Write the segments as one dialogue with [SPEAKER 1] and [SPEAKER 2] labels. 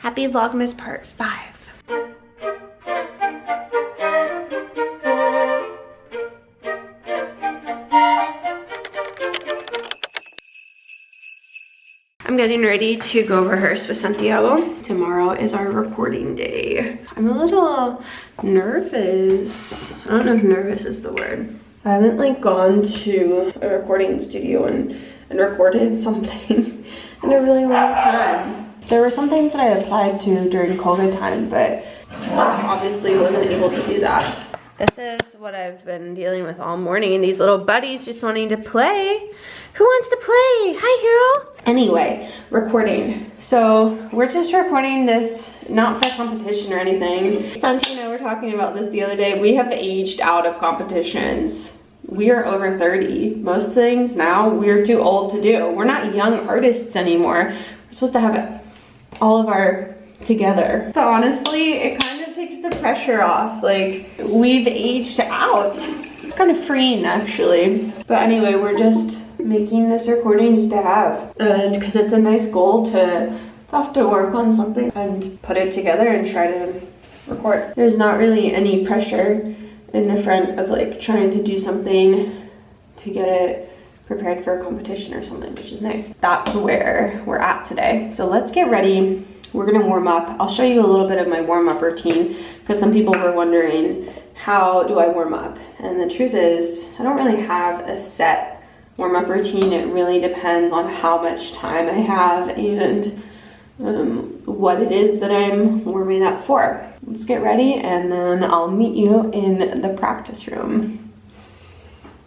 [SPEAKER 1] Happy Vlogmas Part 5. I'm getting ready to go rehearse with Santiago. Tomorrow is our recording day. I'm a little nervous. I don't know if nervous is the word. I haven't like gone to a recording studio and recorded something in a really long time. There were some things that I applied to during COVID time, but obviously wasn't able to do that. This is what I've been dealing with all morning, and these little buddies just wanting to play. Who wants to play? Hi, Hero. Anyway, recording. So we're just recording this, not for competition or anything. Santi and I were talking about this the other day. We have aged out of competitions. We are over 30. Most things now we're too old to do. We're not young artists anymore. We're supposed to have it all of our together. But honestly, it kind of takes the pressure off. Like, we've aged out. It's kind of freeing actually. But anyway, we're just making this recording just to have. And because it's a nice goal to have to work on something and put it together and try to record. There's not really any pressure in the front of like trying to do something to get it prepared for a competition or something, which is nice. That's where we're at today. So let's get ready. We're gonna warm up. I'll show you a little bit of my warm-up routine because some people were wondering, how do I warm up? And the truth is, I don't really have a set warm-up routine. It really depends on how much time I have and what it is that I'm warming up for. Let's get ready and then I'll meet you in the practice room.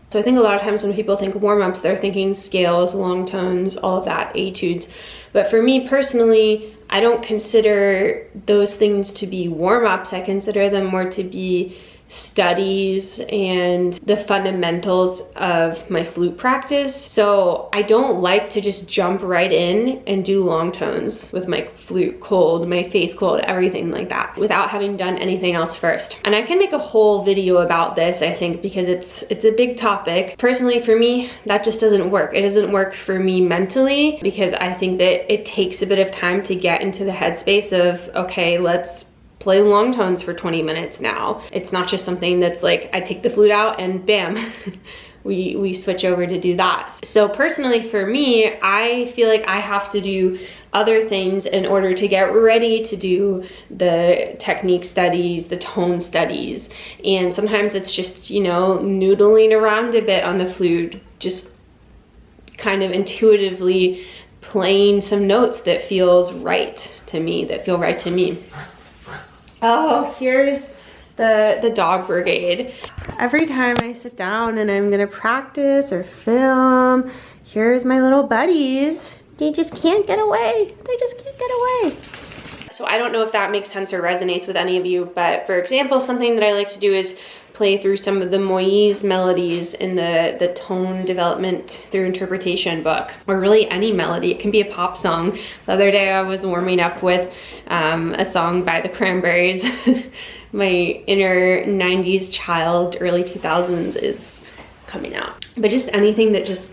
[SPEAKER 1] So I think a lot of times when people think warm-ups, they're thinking scales, long tones, all of that, etudes. But for me personally, I don't consider those things to be warm-ups. I consider them more to be studies and the fundamentals of my flute practice. So I don't like to just jump right in and do long tones with my flute cold, my face cold, everything like that, without having done anything else first. And I can make a whole video about this, I think, because it's a big topic. Personally, for me, that just doesn't work. It doesn't work for me mentally because I think that it takes a bit of time to get into the headspace of, okay, let's play long tones for 20 minutes now. It's not just something that's like, I take the flute out and bam, we switch over to do that. So personally for me, I feel like I have to do other things in order to get ready to do the technique studies, the tone studies. And sometimes it's just, you know, noodling around a bit on the flute, just kind of intuitively playing some notes that feels right to me, that feel right to me. Oh, here's the dog brigade. Every time I sit down and I'm gonna practice or film, here's my little buddies. They just can't get away. They just can't get away. So I don't know if that makes sense or resonates with any of you, but for example, something that I like to do is play through some of the Moise melodies in the tone development through interpretation book, or really any melody. It can be a pop song. The other day I was warming up with a song by the Cranberries. My inner 90s child, early 2000s is coming out. But just anything that just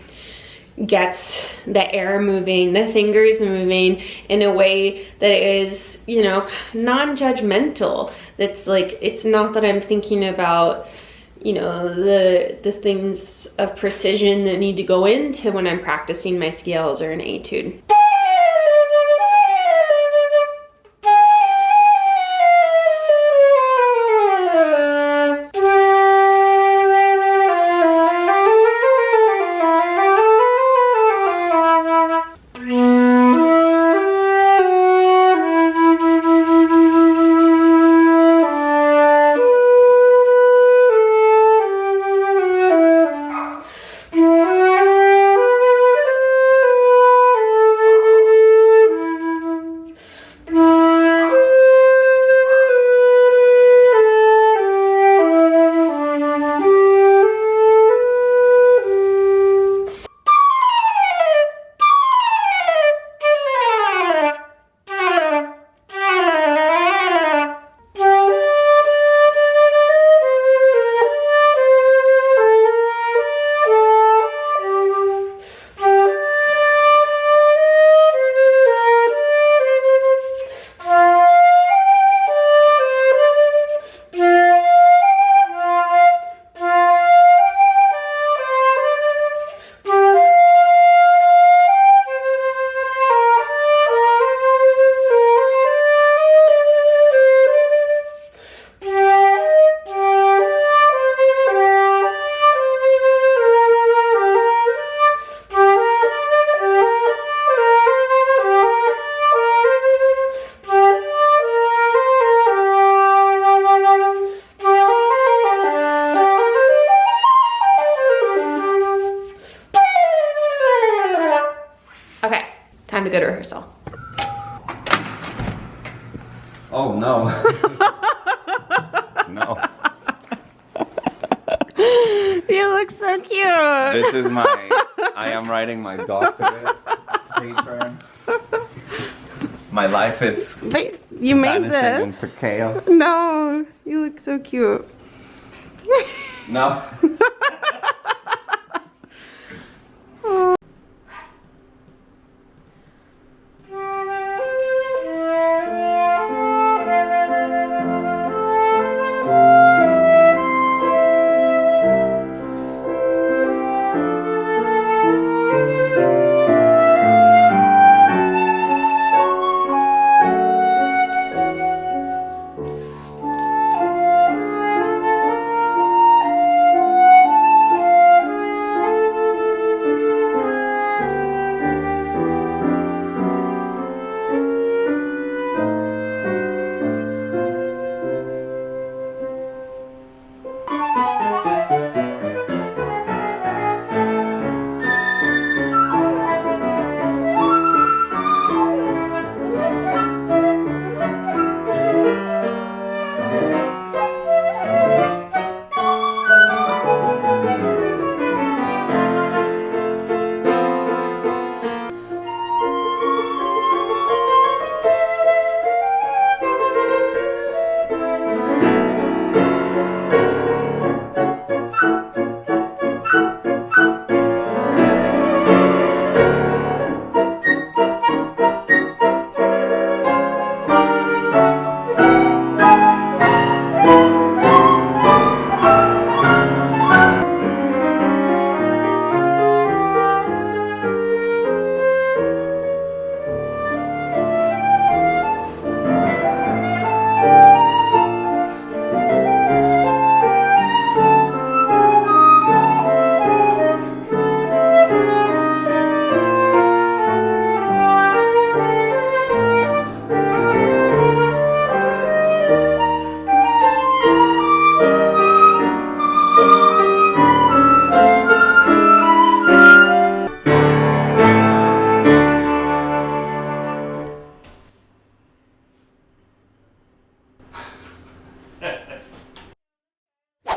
[SPEAKER 1] gets the air moving, the fingers moving in a way that is, you know, non-judgmental. That's like, it's not that I'm thinking about, you know, the things of precision that need to go into when I'm practicing my scales or an etude. good rehearsal.
[SPEAKER 2] Oh no. No.
[SPEAKER 1] You look so cute.
[SPEAKER 2] This is I am writing my doctorate paper. My life is
[SPEAKER 1] But you made
[SPEAKER 2] vanishing
[SPEAKER 1] this.
[SPEAKER 2] into chaos.
[SPEAKER 1] No, you look so cute.
[SPEAKER 2] No.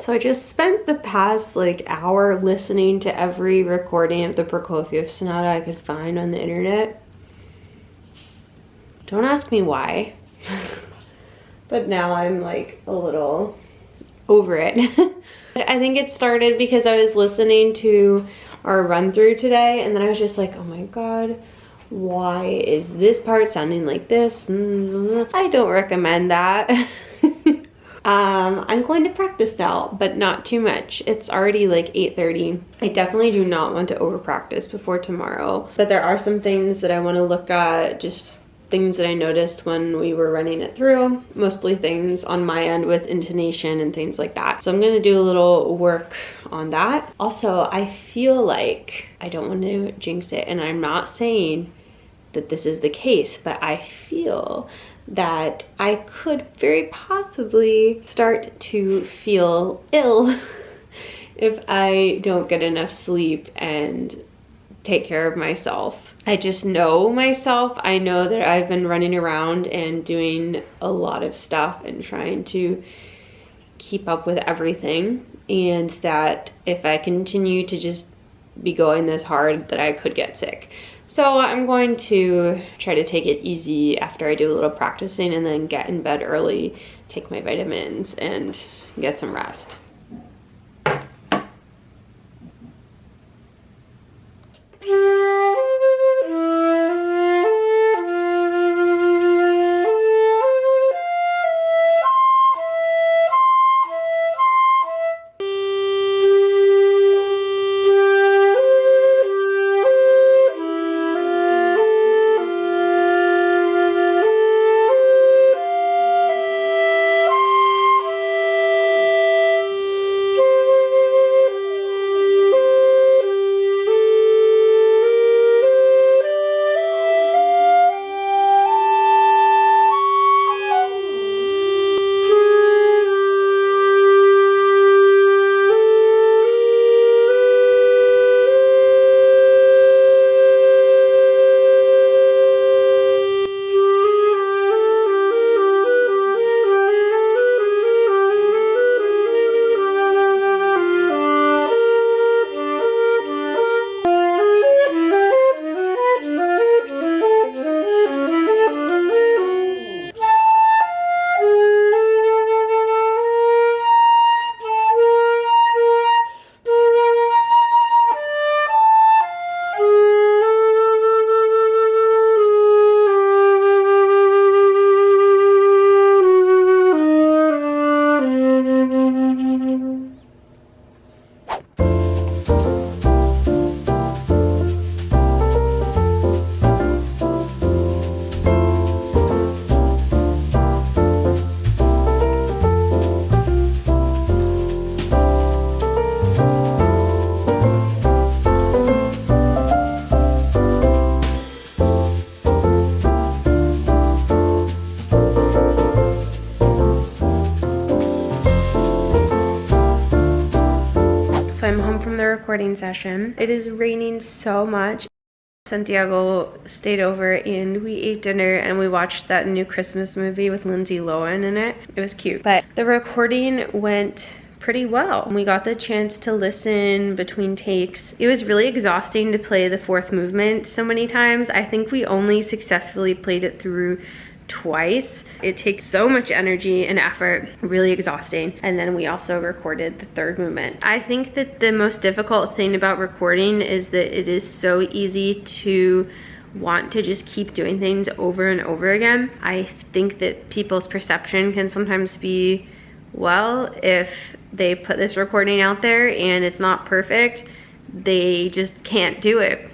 [SPEAKER 1] So I just spent the past like hour listening to every recording of the Prokofiev Sonata I could find on the internet. Don't ask me why, but now I'm like a little over it. I think it started because I was listening to our run through today, and then I was just like, oh my god, why is this part sounding like this? I don't recommend that. I'm going to practice now, but not too much. It's already like 8:30. I definitely do not want to over practice before tomorrow, but there are some things that I want to look at, just things that I noticed when we were running it through, mostly things on my end with intonation and things like that. So I'm going to do a little work on that. Also, I feel like, I don't want to jinx it, and I'm not saying that this is the case, but I feel that I could very possibly start to feel ill if I don't get enough sleep and take care of myself. I just know myself. I know that I've been running around and doing a lot of stuff and trying to keep up with everything, and that if I continue to just be going this hard, that I could get sick. So I'm going to try to take it easy after I do a little practicing, and then get in bed early, take my vitamins, and get some rest. So I'm home from the recording session. It is raining so much. Santiago stayed over and we ate dinner and we watched that new Christmas movie with Lindsay Lohan in it. It was cute. But the recording went pretty well. We got the chance to listen between takes. It was really exhausting to play the fourth movement so many times. I think we only successfully played it through twice. It takes so much energy and effort, really exhausting. And then we also recorded the third movement. I think that the most difficult thing about recording is that it is so easy to want to just keep doing things over and over again. I think that people's perception can sometimes be, well, if they put this recording out there and it's not perfect, they just can't do it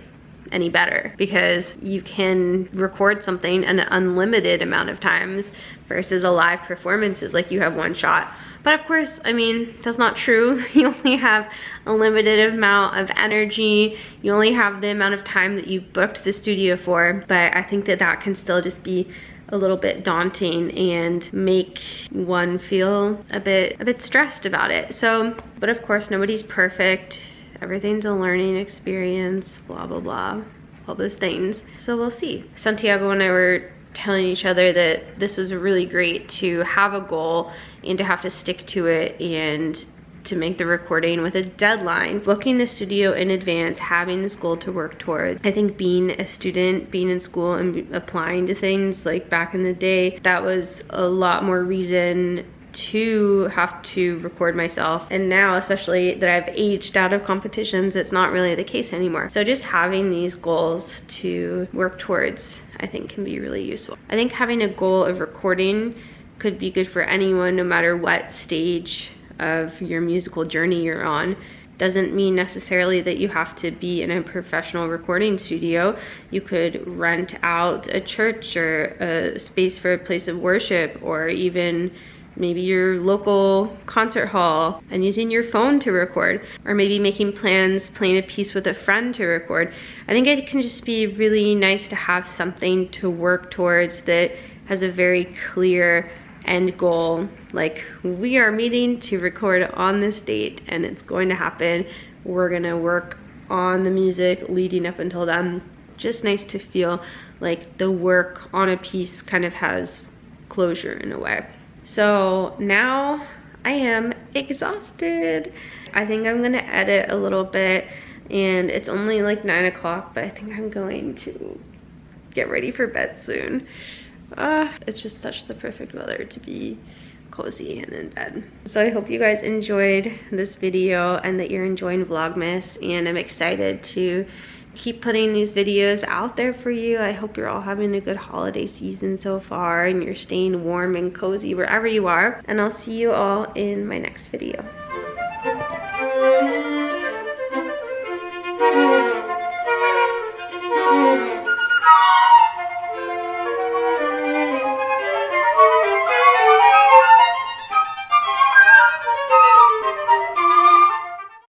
[SPEAKER 1] any better, because you can record something an unlimited amount of times versus a live performance is like you have one shot. But of course, I mean, that's not true. You only have a limited amount of energy. You only have the amount of time that you booked the studio for. But I think that that can still just be a little bit daunting and make one feel a bit stressed about it. So, but of course, nobody's perfect. Everything's a learning experience, blah, blah, blah, all those things. So we'll see. Santiago and I were telling each other that this was really great to have a goal and to have to stick to it and to make the recording with a deadline. Booking the studio in advance, having this goal to work toward. I think being a student, being in school and applying to things like back in the day, that was a lot more reason to have to record myself. And now, especially that I've aged out of competitions, it's not really the case anymore. So just having these goals to work towards, I think, can be really useful. I think having a goal of recording could be good for anyone, no matter what stage of your musical journey you're on. Doesn't mean necessarily that you have to be in a professional recording studio. You could rent out a church or a space for a place of worship, or even maybe your local concert hall and using your phone to record, or maybe making plans, playing a piece with a friend to record. I think it can just be really nice to have something to work towards that has a very clear end goal. Like, we are meeting to record on this date and it's going to happen. We're gonna work on the music leading up until then. Just nice to feel like the work on a piece kind of has closure in a way. So now I am exhausted. I think I'm gonna edit a little bit, and it's only like 9 o'clock, but I think I'm going to get ready for bed soon. It's just such the perfect weather to be cozy and in bed. So I hope you guys enjoyed this video and that you're enjoying Vlogmas, and I'm excited to keep putting these videos out there for you. I hope you're all having a good holiday season so far and you're staying warm and cozy wherever you are. And I'll see you all in my next video.